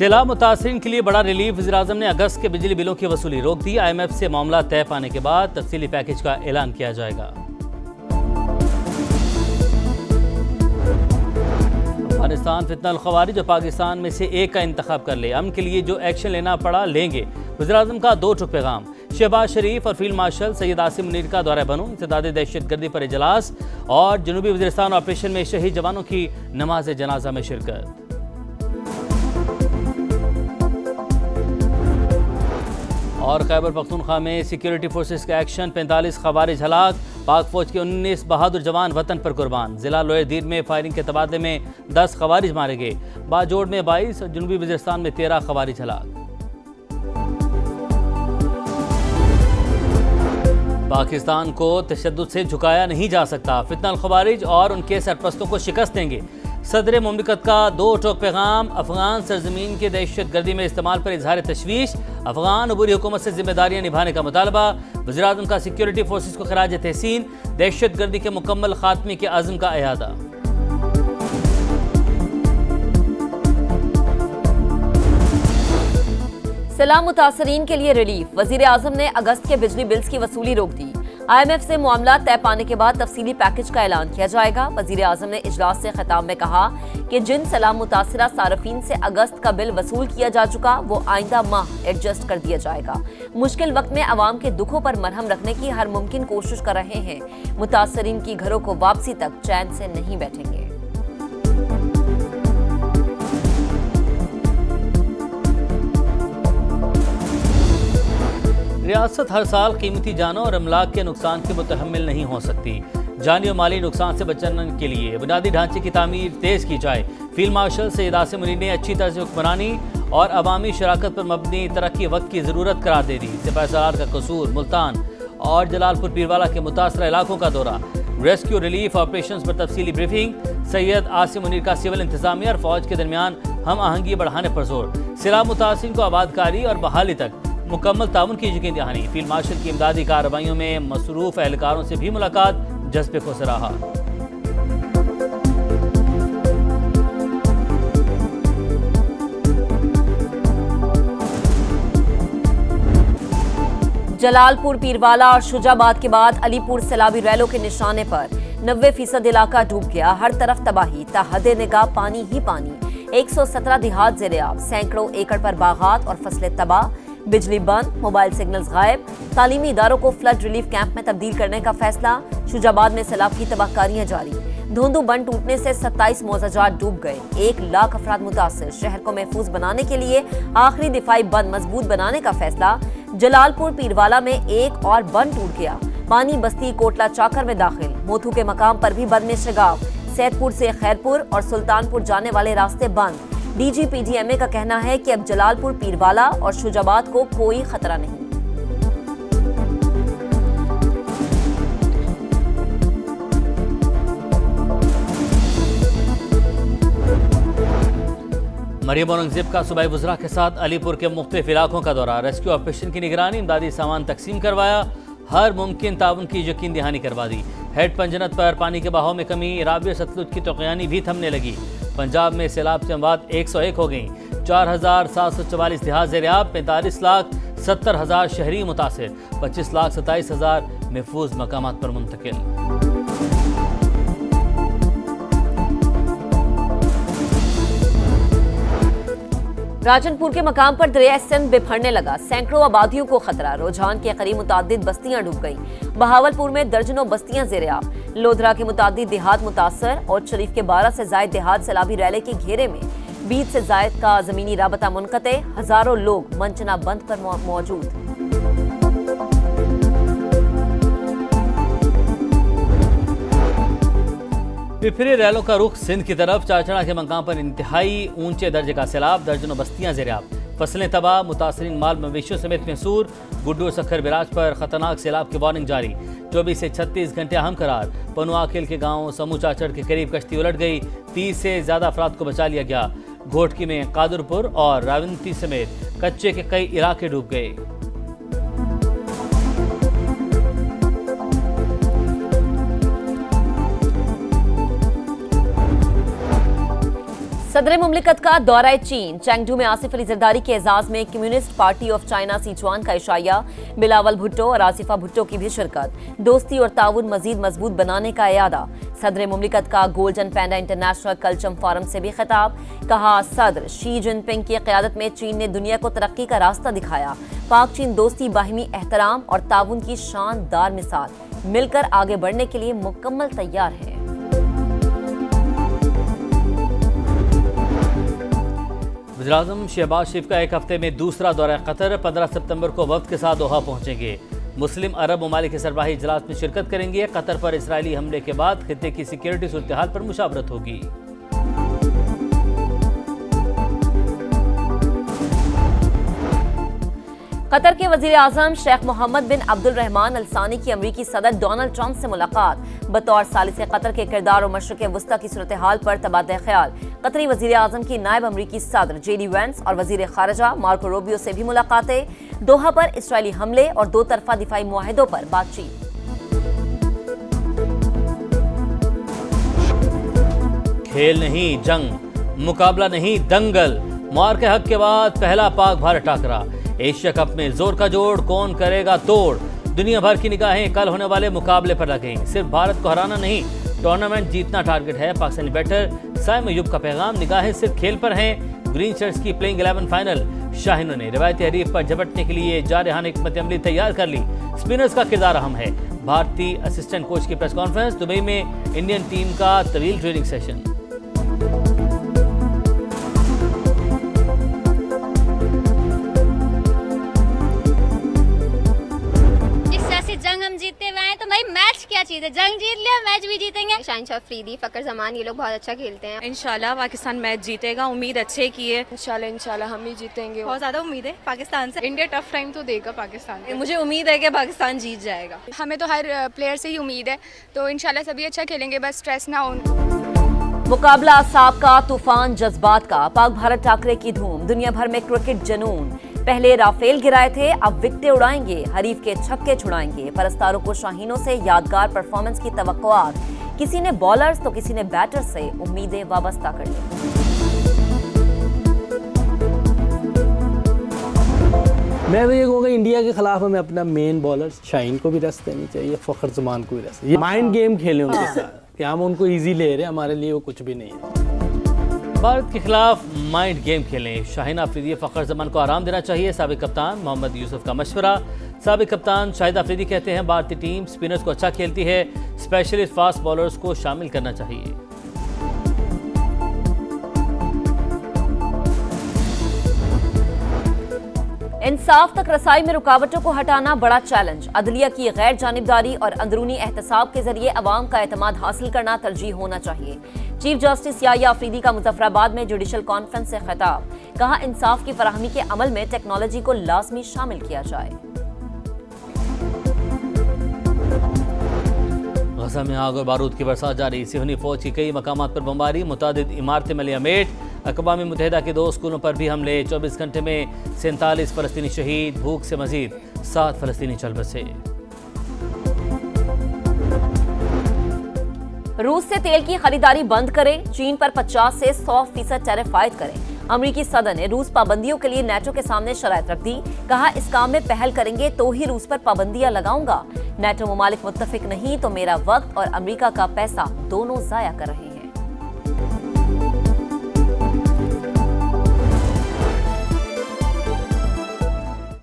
सैलाब मुतासरीन के लिए बड़ा रिलीफ। वज़ीर-ए-आज़म ने अगस्त के बिजली बिलों की वसूली रोक दी। IMF से मामला तय पाने के बाद तफसीली पैकेज का ऐलान किया जाएगा। अफगानिस्तान फितनल खवारिज और पाकिस्तान में से एक का इंतखाब कर ले। अमन के लिए जो एक्शन लेना पड़ा लेंगे। वज़ीर-ए-आज़म का 2 टुक पैगाम। शहबाज शरीफ और फील्ड मार्शल सैयद आसिम मुनीर का दौरा बनो। इंसदाद दहशतगर्दी पर इजलास और जनूबी वज़ीरिस्तान ऑपरेशन में शहीद जवानों की नमाज जनाजा में शिरकत। और खैबर पख्तूनख्वा में सिक्योरिटी फोर्सेस का एक्शन। 45 खवारिज हलाक। पाक फौज के 19 बहादुर जवान वतन पर कुर्बान। जिला लोहेदीर में फायरिंग के तबादले में 10 खवारिज मारे गए। बाजोड़ में 22 और जनूबी वज़ीरिस्तान में 13 खवारिज हलाक। पाकिस्तान को तशद्दुद से झुकाया नहीं जा सकता। फितनल खवारिज और उनके सरपरस्तों को शिकस्त देंगे। सदर मुमलिकत का 2 टोक पैगाम। अफगान सरजमीन के दहशतगर्दी में इस्तेमाल पर इजहार तशवीश। अफगान अबूरी हुकूमत से जिम्मेदारियां निभाने का मुतालबा। वज़ीर-ए-आज़म का सिक्योरिटी फोर्सेस को खराज तहसीन। दहशतगर्दी के मुकम्मल खात्मे के अज़्म का अहाता। सैलाब मुतासरीन के लिए रिलीफ। वज़ीर-ए-आज़म ने अगस्त के बिजली बिल्स की वसूली रोक दी। IMF से मामला तय पाने के बाद तफसीली पैकेज का ऐलान किया जाएगा। वज़ीर-ए-आज़म ने इजलास से खिताब में कहा कि जिन सैलाब मुतासरा सारफीन से अगस्त का बिल वसूल किया जा चुका वो आइंदा माह एडजस्ट कर दिया जाएगा। मुश्किल वक्त में आवाम के दुखों पर मरहम रखने की हर मुमकिन कोशिश कर रहे हैं। मुतासरीन की घरों को वापसी तक चैन से नहीं बैठेंगे। रियासत हर साल कीमती जानों और अमलाक के नुकसान के मुतहम्मिल नहीं हो सकती। जानी और माली नुकसान से बचने के लिए बुनियादी ढांचे की तामीर तेज की जाए। फील्ड मार्शल सैयद आसिम मुनीर ने अच्छी तर्ज हुक्मरानी और अवामी शराकत पर मबनी तरक्की वक्त की ज़रूरत करार दे दी। सिपहसालार का कसूर, मुल्तान और जलालपुर पीरवाला के मुतासरा इलाकों का दौरा। रेस्क्यू रिलीफ ऑपरेशन पर तफसीली ब्रीफिंग। सैयद आसिम मुनीर का सिविल इंतजामिया और फौज के दरमियान हम आहंगी बढ़ाने पर जोर। सैलाब मुतासरीन को आबादकारी और बहाली तक मुकम्मल ताउन की यकीन दहानी। फील्ड मार्शल की इमदादी कार्रवाइयों में मसरूफ एहलकारों से भी मुलाकात। जज्बे को सराहा। जलालपुर पीरवाला और शुजाबाद के बाद अलीपुर सैलाबी रैलों के निशाने पर 90% इलाका डूब गया। हर तरफ तबाही, ताहदे निगाह पानी ही पानी। 117 देहात ज़ेरे-आब, सैकड़ों एकड़ पर बागात और फसलें तबाह। बिजली बंद, मोबाइल सिग्नल्स गायब। तालीमी इदारों को फ्लड रिलीफ कैंप में तब्दील करने का फैसला। शुजाबाद में सैलाब की तबाहकारियां जारी। धोंदू बंद टूटने से 27 मौजाजात डूब गए। 1 लाख अफराद मुतासिर। शहर को महफूज बनाने के लिए आखिरी दिफाई बंद मजबूत बनाने का फैसला। जलालपुर पीरवाला में एक और बंद टूट गया। पानी बस्ती कोटला चाकर में दाखिल। मोथू के मकाम पर भी बंद में शिगाव। सैदपुर से खैरपुर और सुल्तानपुर जाने वाले रास्ते बंद। DGPDMA का कहना है कि अब जलालपुर पीरवाला और शुजाबाद को कोई खतरा नहीं। मरियम औरंगजेब का सूबाई वज़रा के साथ अलीपुर के मुख्तलिफ इलाकों का दौरा। रेस्क्यू ऑपरेशन की निगरानी, इमदादी सामान तकसीम करवाया। हर मुमकिन ताउन की यकीन दहानी करवा दी। हेड पंजनत पर पानी के बहाव में कमी। रावी सतलुज की तोक़यानी भी थमने लगी। पंजाब में सैलाब से अमवात 101 हो गई। 4744 देहात ज़ेरे-आब। 45,70,000 शहरी मुतासिर। 25,27,000 महफूज मकामात पर मुंतकिल। राजनपुर के मकाम पर दरिया सिंध बिफरने लगा। सैकड़ों आबादियों को खतरा। रुझान के करीब मुतादिद बस्तियां डूब गईं। बहावलपुर में दर्जनों बस्तियां ज़ेरे-आब। लोधरा के मुतादिद देहात मुतासर और शरीफ के 12 से जायद देहात सैलाबी रैले के घेरे में। 20 से जायद का ज़मीनी राबता मुनक़ते। हज़ारों लोग मंचना बंद पर मौजूद। पिपरे रैलों का रुख सिंध की तरफ। चाचड़ा के मकाम पर इंतहाई ऊंचे दर्जे का सैलाब। दर्जनों बस्तियां ज़ेरे-आब। फसलें तबाह। मुतासरीन माल मवेशियों समेत महसूर। गुड्डू सखर बिराज पर खतरनाक सैलाब की वार्निंग जारी। 24 से 36 घंटे अहम करार। पनुआकिल के गांव समू चाचड़ के करीब कश्ती उलट गई। 30 से ज्यादा अफराद को बचा लिया गया। घोटकी में कादरपुर और रावंती समेत कच्चे के कई इलाके डूब गए। सदर मुमलिकत का दौरा चीन। चेंगडू में आसिफ अली जरदारी के एजाज में communist party of China Sichuan का इशाया। बिलावल भुट्टो और आसिफा भुट्टो की भी शिरकत। दोस्ती और ताउन मजीद मजबूत बनाने का इरादा। सदर मुमलिकत का गोल्डन पैंडा इंटरनेशनल कल्चर फोरम से भी खिताब। कहा, सदर शी जिनपिंग की क़यादत में चीन ने दुनिया को तरक्की का रास्ता दिखाया। पाक चीन दोस्ती बाहिमी एहतराम और ताउन की शानदार मिसाल। मिलकर आगे बढ़ने के लिए मुकम्मल तैयार है। वज़ीर-ए-आज़म शहबाज शरीफ का एक हफ्ते में दूसरा दौरा कतर। 15 सितंबर को वफ्द के साथ दोहा पहुंचेंगे। मुस्लिम अरब ममालिक के सरबराही इजलास में शिरकत करेंगे। कतर पर इसराइली हमले के बाद खित्ते की सिक्योरिटी सूरत हाल पर मुशावरत होगी। कतर के वज़ीर-ए-आज़म शेख मोहम्मद बिन अब्दुल रहमान अल सानी की अमरीकी सदर डोनाल्ड ट्रंप से मुलाकात। बतौर सालिसे कतर के किरदार और मशरिक़ वुस्ता की सूरत हाल पर तबादला ख्याल। कतरी वज़ीर-ए-आज़म की नायब अमरीकी सदर जेडी वेंस और वज़ीर ख़ारजा मार्को रूबियो से भी मुलाकातें। दोहा पर इसराइली हमले और दो तरफा दिफाई मुआहिदों पर बातचीत। खेल नहीं जंग, मुकाबला नहीं दंगल। मार के हक के बाद पहला पाक भारत टाकरा। एशिया कप में जोर का जोड़, कौन करेगा तोड़। दुनिया भर की निगाहें कल होने वाले मुकाबले पर लगेंगी। सिर्फ भारत को हराना नहीं, टूर्नामेंट जीतना टारगेट है। पाकिस्तानी बैटर साइम अयूब का पैगाम, निगाहें सिर्फ खेल पर हैं। ग्रीन शर्ट्स की प्लेइंग 11 फाइनल। शाहीनों ने रिवायती हरीफ पर झपटने के लिए जारहाना हिकमत अमली तैयार कर ली। स्पिनर्स का किरदार अहम है। भारतीय असिस्टेंट कोच की प्रेस कॉन्फ्रेंस। दुबई में इंडियन टीम का तवील ट्रेनिंग सेशन। जंग हम जीतते हुए हैं तो भाई मैच क्या चीज़ है, जंग जीत लिया मैच भी जीतेंगे। शाहिन अफरीदी, फकर जमान ये लोग बहुत अच्छा खेलते हैं। इंशाल्लाह पाकिस्तान मैच जीतेगा, उम्मीद अच्छे की है। इंशाल्लाह हम ही जीतेंगे। बहुत ज़्यादा उम्मीद है पाकिस्तान से। इंडिया टफ टाइम तो देगा पाकिस्तान को। मुझे उम्मीद है कि पाकिस्तान जीत जाएगा। हमें तो हर प्लेयर से ही उम्मीद है, तो इंशाल्लाह सभी अच्छा खेलेंगे, बस स्ट्रेस ना हो। मुकाबला असाब का, तूफान जज्बात का। पाक भारत टाकरे की धूम, दुनिया भर में क्रिकेट जनून। पहले राफेल गिराए थे, अब विकेटें उड़ाएंगे। हरीफ के छक्के छुड़ाएंगे। परस्तारों को शाहीनों से यादगार परफॉर्मेंस की तवक्कुआत। किसी ने बॉलर्स तो किसी ने बैटर्स से उम्मीदें वाबस्ता कर ली। मैं तो ये कहूँगा इंडिया के खिलाफ हमें अपना मेन बॉलर शाहीन को भी रेस्ट देनी चाहिए, फखर जमान को भी रेस्ट। ये माइंड गेम खेलें उनके साथ कि हम उनको इजी ले रहे हैं, हमारे लिए वो कुछ भी नहीं है। भारत के खिलाफ माइंड गेम खेलें। शाहीन अफरीदी, फखर जमान को आराम देना चाहिए। साबिक कप्तान मोहम्मद यूसुफ का मशवरा। साबिक कप्तान शाहिद अफरीदी कहते हैं भारतीय टीम स्पिनर्स को अच्छा खेलती है, स्पेशलिस्ट फास्ट बॉलर्स को शामिल करना चाहिए। इंसाफ तक रसाई में रुकावटों को हटाना बड़ा चैलेंज। अदलिया की गैर जानिबदारी और अंदरूनी एहतसाब के जरिए अवाम का एतमाद हासिल करना तरजीह होना चाहिए। चीफ जस्टिस याहिया अफरीदी का मुजफ्फराबाद में जुडिशल कॉन्फ्रेंस से खिताब। कहा, इंसाफ की फराहमी के अमल में टेक्नोलॉजी को लाजमी शामिल किया जाए। गजा में आग और बारूद की बरसात जारी। सिहनी फौज की कई मकामात पर बमबारी, मुतादिद इमारतें में लियामेट। अक़वाम मुत्तहिदा के 2 स्कूलों पर भी हमले। 24 घंटे में 47 फ़लस्तीनी शहीद। भूख से मजीद 7 फ़लस्तीनी चल बसे। रूस से तेल की खरीदारी बंद करें। चीन पर 50 से 100% टैरिफ आयद करें। अमरीकी सदर ने रूस पाबंदियों के लिए नेटो के सामने शराइत रख दी। कहा, इस काम में पहल करेंगे तो ही रूस पर पाबंदियां लगाऊंगा। नेटो ममालिक मुत्तफिक नहीं तो मेरा वक्त और अमरीका का पैसा दोनों जाया कर रहे हैं।